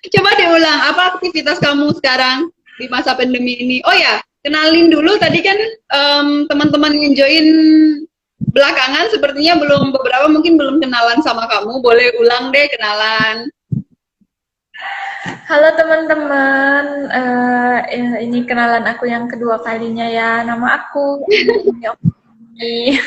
Coba diulang, apa aktivitas kamu sekarang di masa pandemi ini? Oh ya, kenalin dulu tadi kan teman-teman yang join belakangan sepertinya belum beberapa mungkin belum kenalan sama kamu. Boleh ulang deh kenalan. Halo teman-teman, ini kenalan aku yang kedua kalinya ya. Nama aku ini Oki.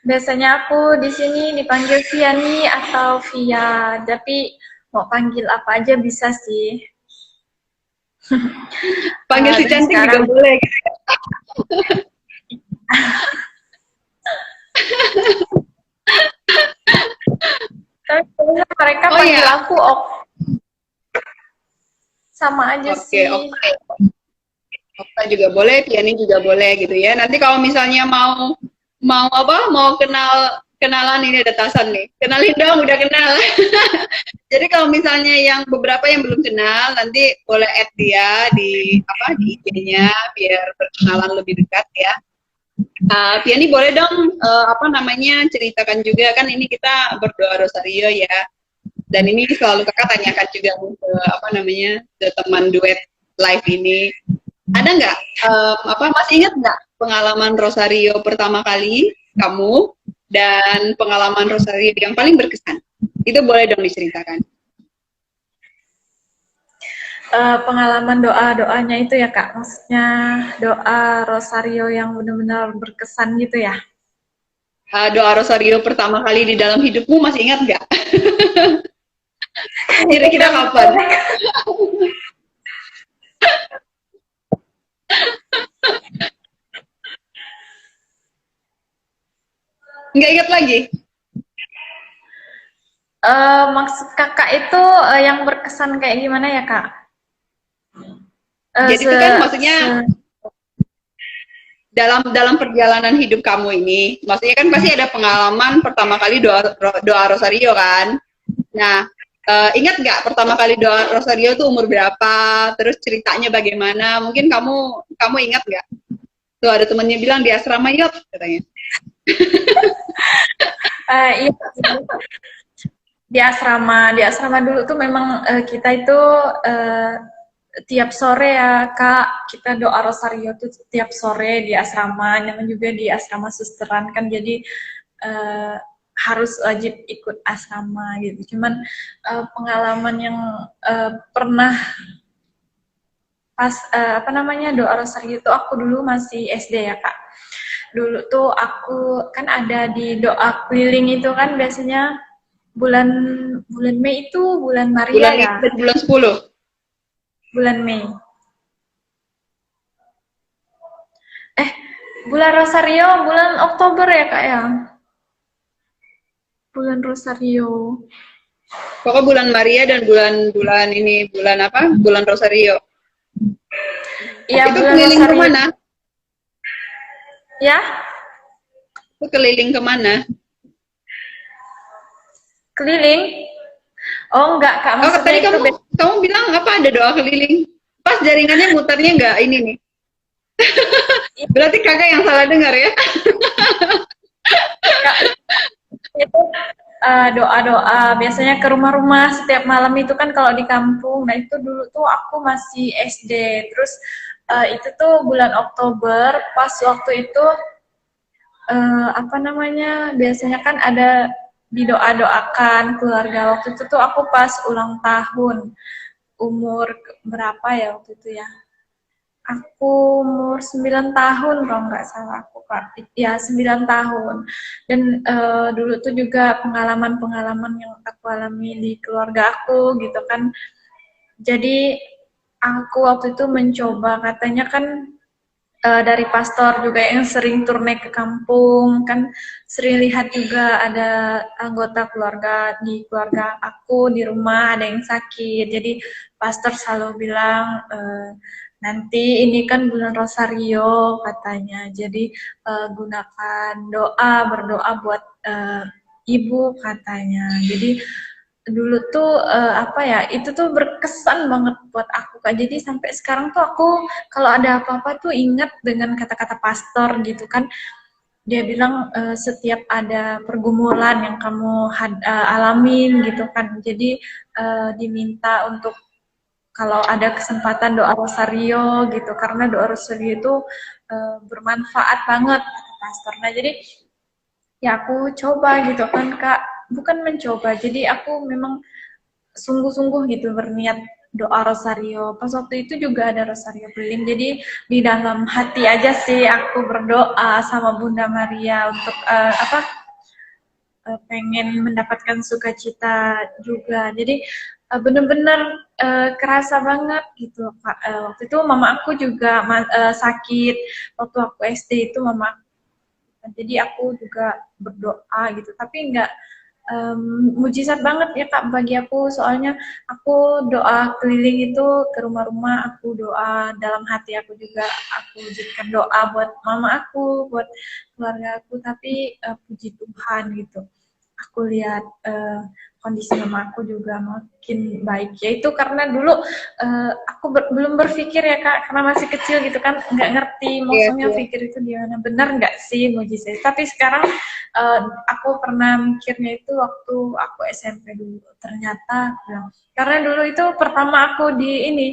Biasanya aku di sini dipanggil Viani atau Via, tapi mau panggil apa aja bisa sih. Panggil si Dan cantik juga sekarang boleh. kayaknya mereka Oh panggil ya, aku Ok, sama aja oke, sih. oke. Okta juga boleh, Tiani juga boleh gitu ya. Nanti kalau misalnya mau mau apa? Mau kenalan ini ada tasan nih. Kenalin dong, udah kenal. Jadi kalau misalnya yang beberapa yang belum kenal, nanti boleh add dia di apa di IG-nya biar berkenalan lebih dekat ya. Tiani boleh dong apa namanya ceritakan juga kan ini kita berdoa rosario ya. Dan ini selalu kakak tanyakan juga ke apa namanya ke teman duet live ini ada nggak apa masih ingat nggak pengalaman Rosario pertama kali kamu dan pengalaman Rosario yang paling berkesan? Itu boleh dong diceritakan. Pengalaman doa-doanya itu ya Kak, maksudnya doa Rosario yang benar-benar berkesan gitu ya. Doa Rosario pertama kali di dalam hidupmu masih ingat nggak? Kayaknya Kira-kira nggak kapan? boleh. Nggak ingat lagi? Maksud kakak itu yang berkesan kayak gimana ya kak? Eh, Jadi se, itu kan maksudnya se, dalam dalam perjalanan hidup kamu ini, maksudnya kan pasti ada pengalaman pertama kali doa Rosario kan? Nah, ingat nggak pertama kali doa Rosario tuh umur berapa? Terus ceritanya bagaimana? Mungkin kamu kamu ingat nggak? Tuh ada temennya bilang di asrama yuk katanya. iya, di asrama dulu tuh memang kita itu eh, tiap sore ya kak kita doa rosario tuh tiap sore di asrama, namanya juga di asrama susteran kan jadi eh, harus wajib ikut asrama gitu. Cuman pengalaman yang pernah pas apa namanya doa rosario itu aku dulu masih SD ya kak. Dulu tuh aku kan ada di doa keliling itu kan biasanya bulan bulan Mei itu bulan Maria Bulan ya, itu dan bulan 10. bulan Mei. Eh, bulan Rosario bulan Oktober ya kak ya, bulan Rosario. Pokoknya bulan Maria dan bulan-bulan ini bulan apa? Bulan Rosario. Iya Itu bulan keliling Rosario. kemana? Ya, Itu keliling kemana? keliling. Oh enggak kak, Oh maksudnya tadi itu kamu kamu bilang apa ada doa keliling? Pas jaringannya muternya nggak ini nih. Berarti kakak yang salah dengar ya? kak itu doa-doa biasanya ke rumah-rumah setiap malam itu kan kalau di kampung. Nah itu dulu tuh aku masih SD. Terus itu tuh bulan Oktober pas waktu itu apa namanya biasanya kan ada didoa-doakan keluarga. Waktu itu tuh aku pas ulang tahun umur berapa ya waktu itu ya, aku umur 9 tahun kalau nggak salah aku Kak. Ya 9 tahun. Dan dulu tuh juga pengalaman-pengalaman yang aku alami di keluarga aku gitu kan. Jadi aku waktu itu mencoba katanya kan dari pastor juga yang sering turne ke kampung kan sering lihat juga ada anggota keluarga di keluarga aku di rumah ada yang sakit jadi pastor selalu bilang nanti ini kan bulan Rosario katanya jadi gunakan doa berdoa buat ibu katanya jadi dulu tuh apa ya itu tuh berkesan banget buat aku kak jadi sampai sekarang tuh aku kalau ada apa-apa tuh ingat dengan kata-kata pastor gitu kan dia bilang setiap ada pergumulan yang kamu alamin gitu kan, jadi diminta untuk kalau ada kesempatan doa rosario gitu, karena doa rosario itu bermanfaat banget kata pastor. Nah jadi ya aku coba gitu kan Kak, bukan mencoba, jadi aku memang sungguh-sungguh gitu berniat doa rosario. Pas waktu itu juga ada rosario keliling, jadi di dalam hati aja sih aku berdoa sama Bunda Maria untuk pengen mendapatkan sukacita juga. Jadi bener-bener kerasa banget gitu Kak. Waktu itu mama aku juga sakit waktu aku SD itu mama. Jadi aku juga berdoa gitu, tapi nggak mujizat banget ya Kak bagi aku, soalnya aku doa keliling itu ke rumah-rumah, aku doa dalam hati aku juga, aku wujudkan doa buat mama aku, buat keluarga aku, tapi puji Tuhan gitu. Aku lihat kondisi mama aku juga makin baik. Yaitu karena dulu aku belum berpikir ya Kak, karena masih kecil gitu kan, nggak ngerti Iya, maksudnya iya. pikir itu gimana, benar nggak sih mujizat. Tapi sekarang aku pernah mikirnya itu waktu aku SMP dulu. Ternyata, karena dulu itu pertama aku di ini,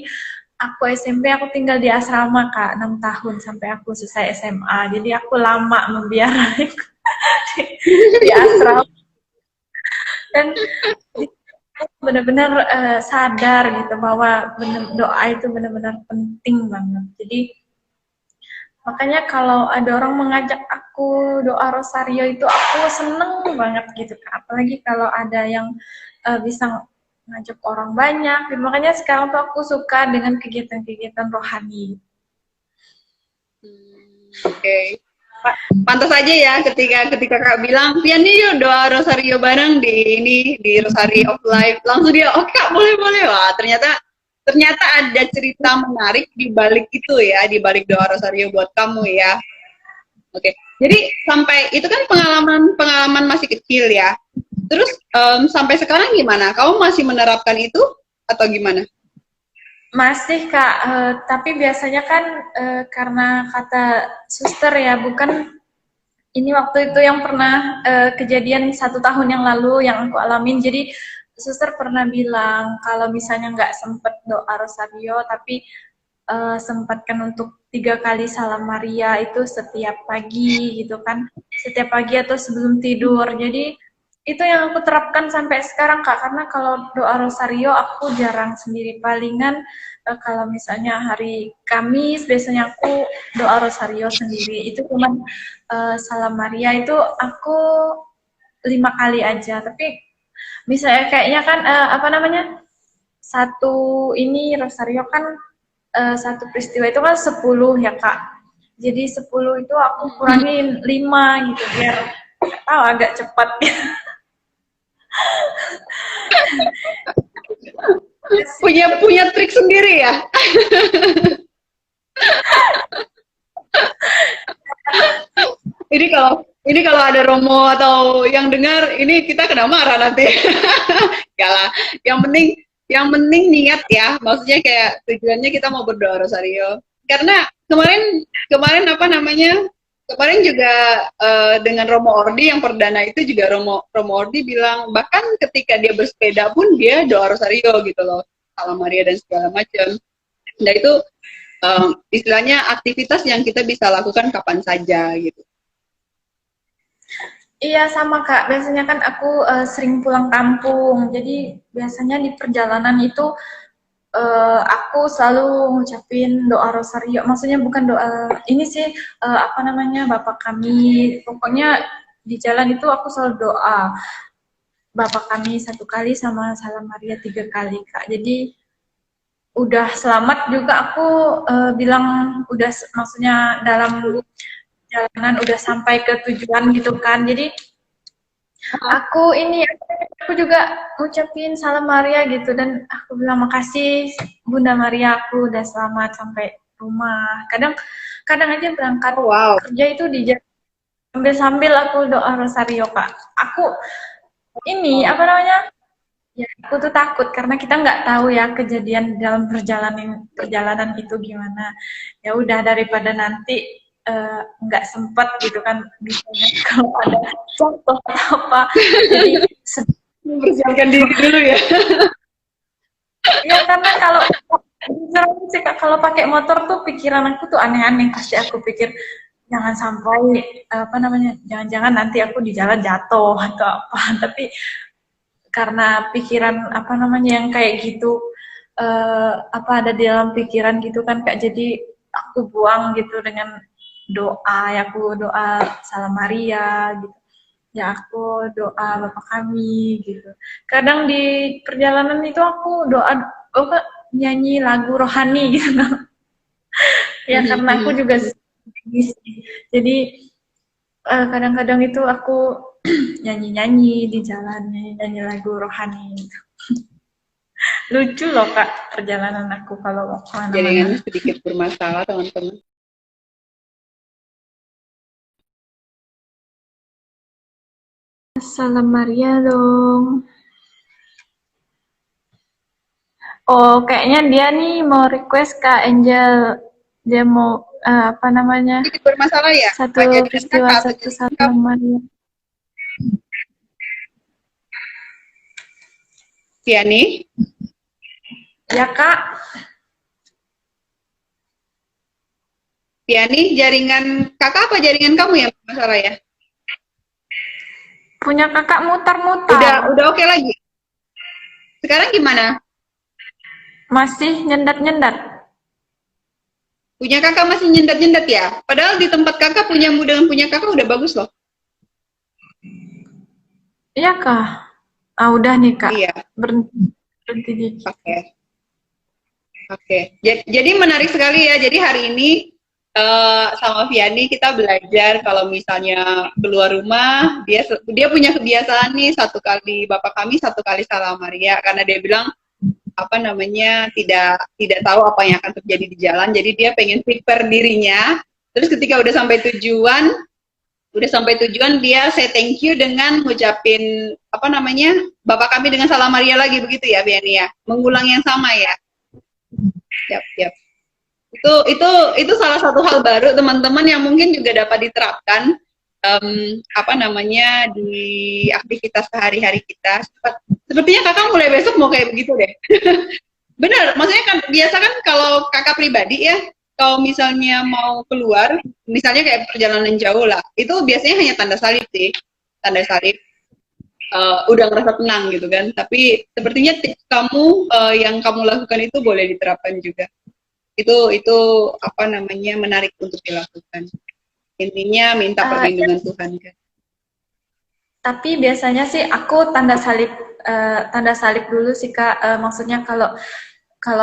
aku SMP aku tinggal di asrama Kak, 6 tahun sampai aku selesai SMA. Jadi aku lama membiara di asrama. Dan benar-benar sadar gitu bahwa doa itu benar-benar penting banget. Jadi makanya kalau ada orang mengajak aku doa rosario itu aku seneng banget gitu Kak. Apalagi kalau ada yang bisa ngajak orang banyak. Gitu. Makanya sekarang tuh aku suka dengan kegiatan-kegiatan rohani. Oke. Pantas aja ya ketika Kak bilang, Pian nih yuk doa rosario bareng di Rosario of Life. Langsung dia, oke Kak, boleh. Wah, ternyata ada cerita menarik di balik itu ya, di balik doa rosario buat kamu ya. Oke. Jadi sampai itu kan pengalaman masih kecil ya. Terus sampai sekarang gimana? Kamu masih menerapkan itu atau gimana? Masih Kak, tapi biasanya kan karena kata suster ya, bukan ini waktu itu yang pernah kejadian 1 tahun yang lalu yang aku alamin. Jadi suster pernah bilang kalau misalnya nggak sempet doa rosario, tapi sempatkan untuk 3 kali salam Maria itu setiap pagi gitu kan, setiap pagi atau sebelum tidur. Jadi itu yang aku terapkan sampai sekarang Kak, karena kalau doa rosario aku jarang sendiri, palingan kalau misalnya hari Kamis biasanya aku doa rosario sendiri, itu cuman salam Maria itu aku 5 kali aja. Tapi misalnya kayaknya kan apa namanya, satu ini rosario kan satu peristiwa itu kan 10 ya Kak. Jadi 10 itu aku kurangin 5 gitu biar agak cepat. Punya trik sendiri ya? Ini kalau ada Romo atau yang dengar ini kita kena marah nanti. Ya lah. Yang penting niat ya. Maksudnya kayak tujuannya kita mau berdoa rosario. Karena kemarin kemarin apa namanya? Kemarin juga dengan Romo Ordi yang perdana itu juga Romo Ordi bilang bahkan ketika dia bersepeda pun dia doa rosario gitu loh. Salam Maria dan segala macam. Nah itu istilahnya aktivitas yang kita bisa lakukan kapan saja gitu. Iya sama Kak, biasanya kan aku sering pulang kampung, jadi biasanya di perjalanan itu aku selalu ngucapin doa rosario, maksudnya bukan doa ini sih, apa namanya, Bapak kami, pokoknya di jalan itu aku selalu doa, Bapak kami 1 kali sama Salam Maria 3 kali Kak, jadi udah selamat juga aku bilang, udah maksudnya dalam jalanan udah sampai ke tujuan gitu kan, jadi aku ini aku juga ngucapin salam Maria gitu dan aku bilang makasih Bunda Maria, aku udah selamat sampai rumah. Kadang aja berangkat Oh, wow. kerja itu di sambil aku doa rosario Kak. Aku ini apa namanya? Ya, aku tuh takut karena kita nggak tahu ya kejadian dalam perjalanan itu gimana. Ya udah daripada nanti nggak sempat gitu kan, misalnya kalau ada contoh atau apa, jadi Mempersiapkan diri dulu ya. ya karena kalau sih Kak, kalau pakai motor tuh pikiran aku tuh aneh-aneh, pasti aku pikir jangan sampai apa namanya, jangan-jangan nanti aku di jalan jatuh atau apa. Tapi karena pikiran apa namanya yang kayak gitu, apa ada di dalam pikiran gitu kan Kak, jadi aku buang gitu dengan doa, ya aku doa Salam Maria gitu, ya aku doa Bapa Kami gitu. Kadang di perjalanan itu aku doa, oh Kak, nyanyi lagu rohani gitu. Ya karena aku juga jadi kadang-kadang itu aku nyanyi-nyanyi di jalan, nyanyi lagu rohani gitu. Lucu loh Kak perjalanan aku kalau kemana-mana. Jaringannya sedikit bermasalah, teman-teman. Salam Maria dong. Oh, kayaknya dia nih mau request Kak Angel. Dia mau apa namanya? Sedikit bermasalah ya? Satu Pak jadikan peristiwa, kakak atau satu jadikan Salam kamu? Maria. Tiani? Ya Kak, Tiani, jaringan kakak apa jaringan kamu yang bermasalah ya? punya kakak mutar-mutar. Udah oke lagi. Sekarang gimana? Masih nyendat-nyendat. Punya kakak masih nyendat-nyendat ya? Padahal di tempat kakak punyamu dengan punya kakak udah bagus loh. Iya Kak. Ah, udah nih Kak. Iya. Berhenti dikit. Oke. Oke. Jadi menarik sekali ya. Jadi hari ini sama Viani kita belajar kalau misalnya keluar rumah, dia punya kebiasaan nih, satu kali Bapa Kami, satu kali Salam Maria, karena dia bilang apa namanya tidak tahu apa yang akan terjadi di jalan, jadi dia pengen prepare dirinya. Terus ketika udah sampai tujuan dia say thank you dengan ngucapin apa namanya Bapa Kami dengan Salam Maria lagi, begitu ya Viani ya, mengulang yang sama ya. Yap. Itu salah satu hal baru teman-teman yang mungkin juga dapat diterapkan apa namanya di aktivitas sehari-hari kita. Sepertinya kakak mulai besok mau kayak begitu deh. Benar, maksudnya kan biasa kan kalau kakak pribadi ya, kalau misalnya mau keluar, misalnya kayak perjalanan jauh lah, itu biasanya hanya tanda salib sih, tanda salib. Udah ngerasa tenang gitu kan. Tapi sepertinya tips kamu yang kamu lakukan itu boleh diterapkan juga. Itu apa namanya menarik untuk dilakukan. Intinya minta perlindungan Tuhan kan. Tapi biasanya sih aku tanda salib dulu sih Kak. Maksudnya kalau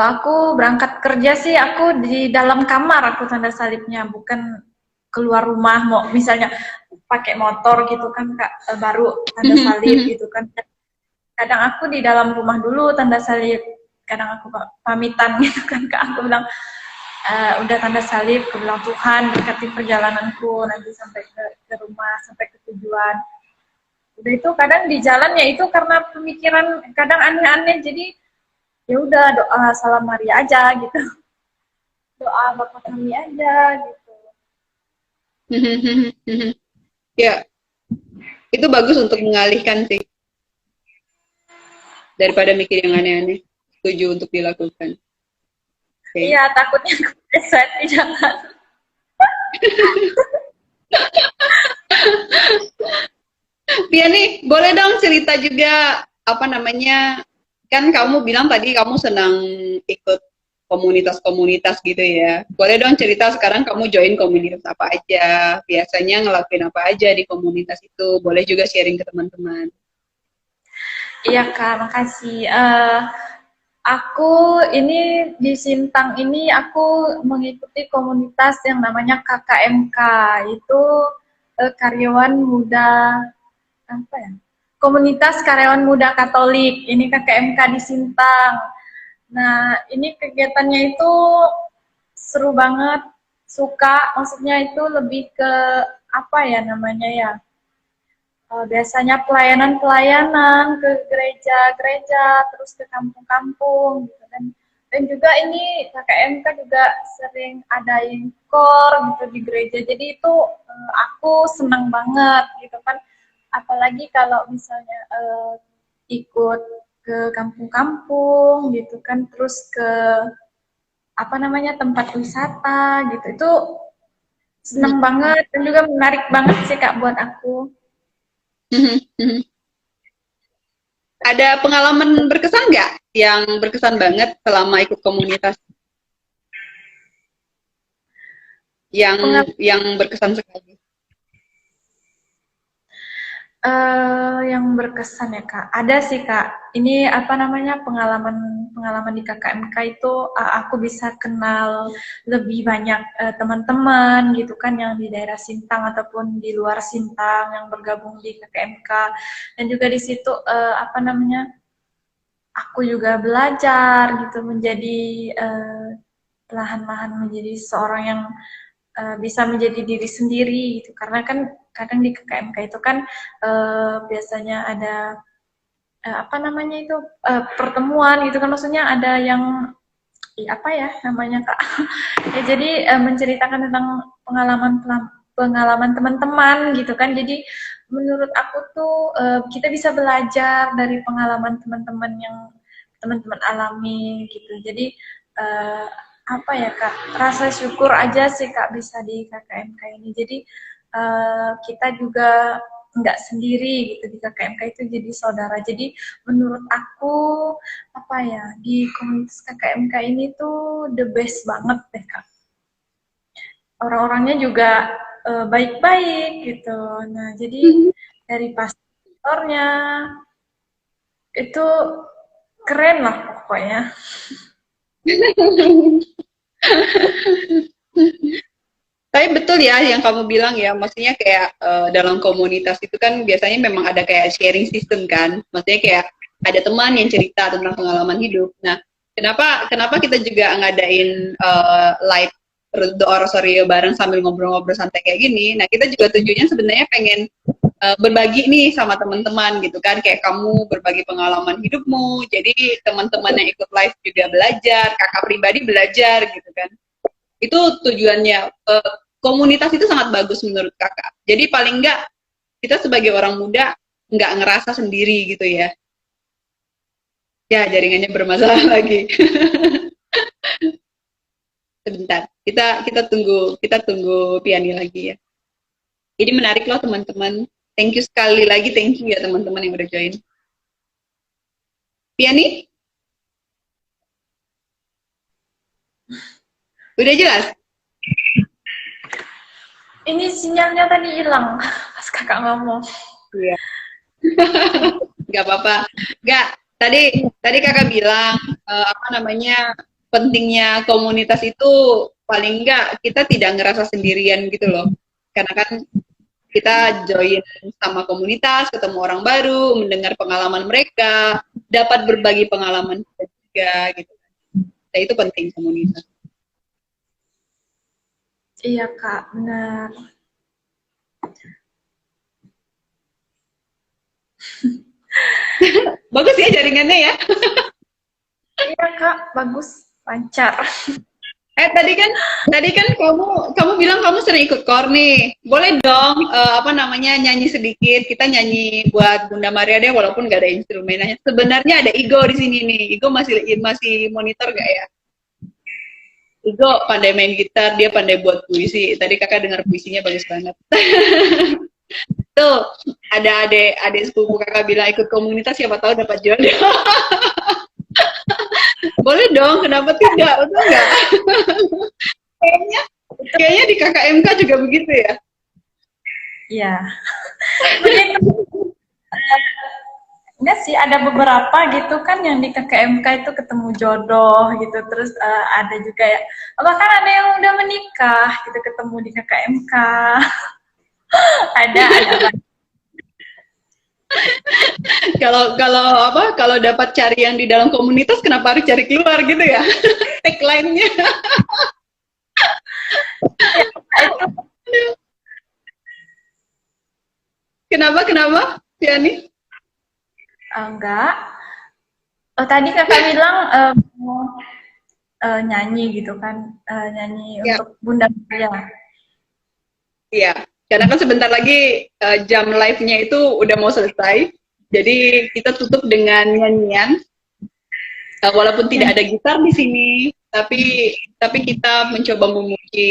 aku berangkat kerja sih aku di dalam kamar aku tanda salibnya, bukan keluar rumah mau misalnya pakai motor gitu kan Kak, baru tanda salib gitu kan. Kadang aku di dalam rumah dulu tanda salib. Kadang aku pamitan gitu kan Kak, aku bilang udah tanda salib, aku bilang Tuhan berkati perjalananku nanti sampai ke rumah, sampai ke tujuan. Udah itu kadang di jalan ya itu karena pemikiran kadang aneh-aneh, jadi ya udah doa Salam Maria aja gitu, doa Bapa Kami aja gitu. Ya, itu bagus untuk mengalihkan sih, daripada mikir yang aneh-aneh. Setuju untuk dilakukan. Okay. Iya, takutnya kepeset di jalan. Piani, boleh dong cerita juga apa namanya, kan kamu bilang tadi kamu senang ikut komunitas-komunitas gitu ya. Boleh dong cerita sekarang kamu join komunitas apa aja, biasanya ngelakuin apa aja di komunitas itu, boleh juga sharing ke teman-teman. Iya Kak, makasih. Aku ini di Sintang ini aku mengikuti komunitas yang namanya KKMK, itu karyawan muda apa ya? Komunitas Karyawan Muda Katolik. Ini KKMK di Sintang. Nah, ini kegiatannya itu seru banget, suka. Maksudnya itu lebih ke apa ya namanya ya? Biasanya pelayanan-pelayanan ke gereja-gereja, terus ke kampung-kampung gitu kan. Dan juga ini KKMK juga sering adain KOR gitu di gereja. Jadi itu aku senang banget gitu kan. Apalagi kalau misalnya ikut ke kampung-kampung gitu kan, terus ke apa namanya tempat wisata gitu. Itu senang banget dan juga menarik banget sih Kak buat aku. Ada pengalaman berkesan nggak yang berkesan banget selama ikut komunitas yang Pengal- berkesan sekali? yang berkesan ya Kak, ada sih Kak. Ini apa namanya pengalaman di KKMK itu aku bisa kenal lebih banyak teman-teman gitu kan yang di daerah Sintang ataupun di luar Sintang yang bergabung di KKMK. Dan juga di situ apa namanya aku juga belajar gitu menjadi perlahan-lahan menjadi seorang yang bisa menjadi diri sendiri gitu karena kan kadang di KKMK itu kan biasanya ada apa namanya itu pertemuan gitu kan maksudnya ada yang apa ya namanya Kak ya jadi menceritakan tentang pengalaman teman-teman gitu kan jadi menurut aku tuh kita bisa belajar dari pengalaman teman-teman yang teman-teman alami gitu jadi uh, apa ya Kak rasa syukur aja sih Kak bisa di KKMK ini jadi kita juga nggak sendiri gitu di KKMK itu jadi saudara jadi menurut aku apa ya di komunitas KKMK ini tuh the best banget deh Kak orang-orangnya juga baik-baik gitu nah jadi dari pastornya itu keren lah pokoknya. Tapi betul ya yang kamu bilang ya, maksudnya kayak dalam komunitas itu kan biasanya memang ada kayak sharing system kan, maksudnya kayak ada teman yang cerita tentang pengalaman hidup. Nah, kenapa kita juga ngadain live oratorio bareng sambil ngobrol-ngobrol santai kayak gini? Nah, kita juga tujuannya sebenarnya pengen berbagi nih sama teman-teman gitu kan, kayak kamu berbagi pengalaman hidupmu, jadi teman-teman yang ikut live juga belajar, kakak pribadi belajar gitu kan. Itu tujuannya. Komunitas itu sangat bagus menurut kakak. Jadi paling enggak kita sebagai orang muda nggak ngerasa sendiri gitu ya. Ya jaringannya bermasalah lagi. Sebentar, kita tunggu Piani lagi ya. Jadi menarik loh teman-teman. Thank you sekali lagi, thank you ya teman-teman yang udah join. Piani, udah jelas? Ini sinyalnya tadi hilang pas kakak ngomong. Iya. Nggak apa-apa. Nggak. Tadi kakak bilang apa namanya pentingnya komunitas itu paling enggak kita tidak ngerasa sendirian gitu loh. Karena kan kita join sama komunitas, ketemu orang baru, mendengar pengalaman mereka, dapat berbagi pengalaman juga gitu. Nah, itu penting komunitas. Iya Kak, benar. Bagus ya jaringannya ya. Iya Kak, bagus, lancar. Tadi kan kamu bilang kamu sering ikut kor nih. Boleh dong apa namanya nyanyi sedikit. Kita nyanyi buat Bunda Maria deh walaupun gak ada instrumennya. Sebenarnya ada Igo di sini nih. Igo masih monitor gak ya? Igo pandai main gitar, dia pandai buat puisi. Tadi kakak dengar puisinya bagus banget. Tuh, ada adik sepupu kakak bilang ikut komunitas siapa tahu dapat jodoh. Boleh dong, kenapa tidak? Betul nggak? kayaknya kayaknya di KKMK juga begitu ya. Iya. Begitu. Enggak sih, ada beberapa gitu kan yang di KKMK itu ketemu jodoh gitu. Terus ada juga ya, bahkan ada yang udah menikah gitu ketemu di KKMK. ada. Kalau dapat cari yang di dalam komunitas kenapa harus cari keluar gitu ya? Tagline-nya. Kenapa, Tiani? Enggak. Oh, tadi kakak bilang nyanyi gitu kan, nyanyi Ya, untuk Bunda Maria. iya. Karena kan sebentar lagi jam live-nya itu udah mau selesai. Jadi kita tutup dengan nyanyian. Walaupun tidak ada gitar di sini, tapi kita mencoba memuji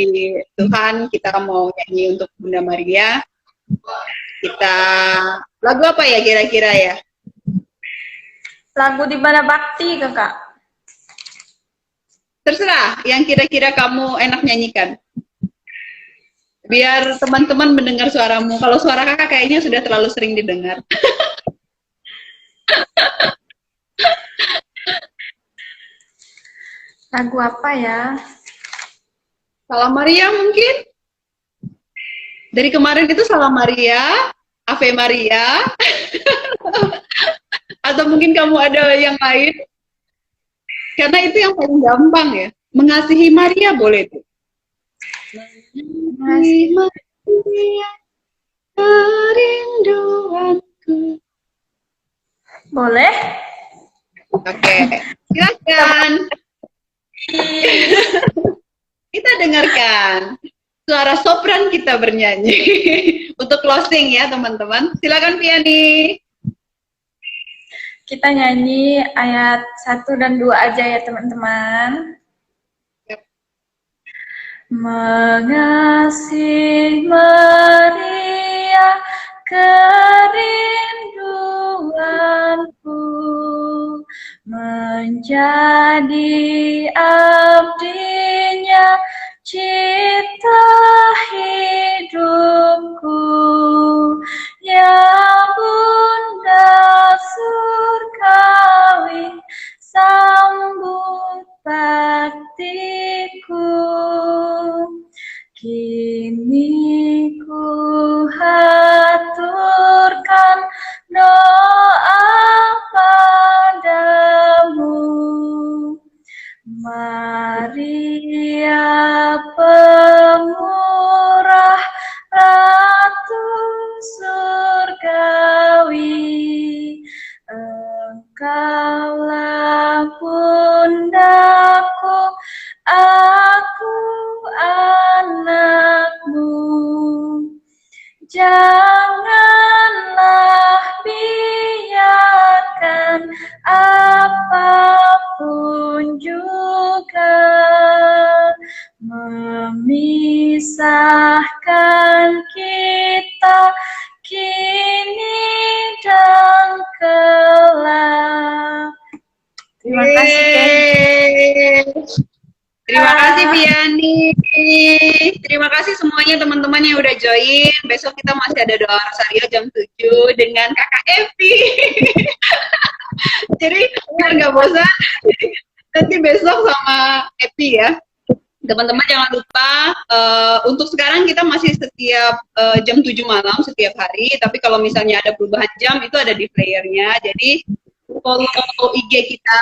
Tuhan. Kita mau nyanyi untuk Bunda Maria. Kita lagu apa ya kira-kira ya? Lagu di mana bakti kakak? Terserah yang kira-kira kamu enak nyanyikan. Biar teman-teman mendengar suaramu. Kalau suara kakak kayaknya sudah terlalu sering didengar. Lagu apa ya? Salam Maria mungkin? Dari kemarin itu Salam Maria, Ave Maria, atau mungkin kamu ada yang lain? Karena itu yang paling gampang ya. Mengasihi Maria boleh tuh. Mengasihi Maria, kerinduanku. Boleh? Oke, silakan. Kita dengarkan suara sopran kita bernyanyi untuk closing ya teman-teman. Silakan Piani. Kita nyanyi ayat 1 dan 2 aja ya teman-teman. Yep. Mengasihi Maria, kerinduanku, menjadi abdinya, cipta hidupku, ya Bunda surgawi, sambut baktiku. Kini ku haturkan doa padamu, Maria pemurah, Ratu surgawi, Engkaulah bundaku, aku anakmu. Janganlah biarkan apapun juga memisahkan kita kini dan kelak. Terima kasih, Ken. Terima kasih Piani. Terima kasih semuanya teman-teman yang udah join. Besok kita masih ada doa rosario jam 7 dengan Kakak Evi. Jadi biar nggak bosan, nanti besok sama Evi ya. Teman-teman jangan lupa, untuk sekarang kita masih setiap jam 7 malam setiap hari, tapi kalau misalnya ada perubahan jam itu ada di playernya. Jadi follow IG kita,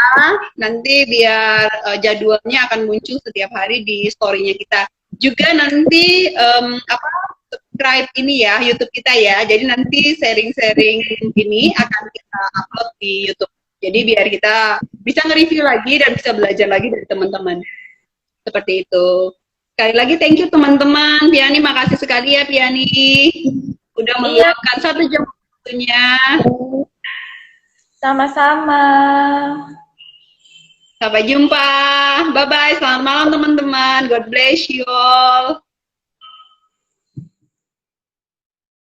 nanti biar jadwalnya akan muncul setiap hari di story-nya kita. Juga nanti subscribe ini ya, YouTube kita ya. Jadi nanti sharing-sharing ini akan kita upload di YouTube. Jadi biar kita bisa nge-review lagi dan bisa belajar lagi dari teman-teman. Seperti itu. Sekali lagi thank you teman-teman. Piani, makasih sekali ya Piani. Udah meluangkan 1 jam waktunya. Sama-sama. Sampai jumpa. Bye-bye. Selamat malam teman-teman. God bless you all.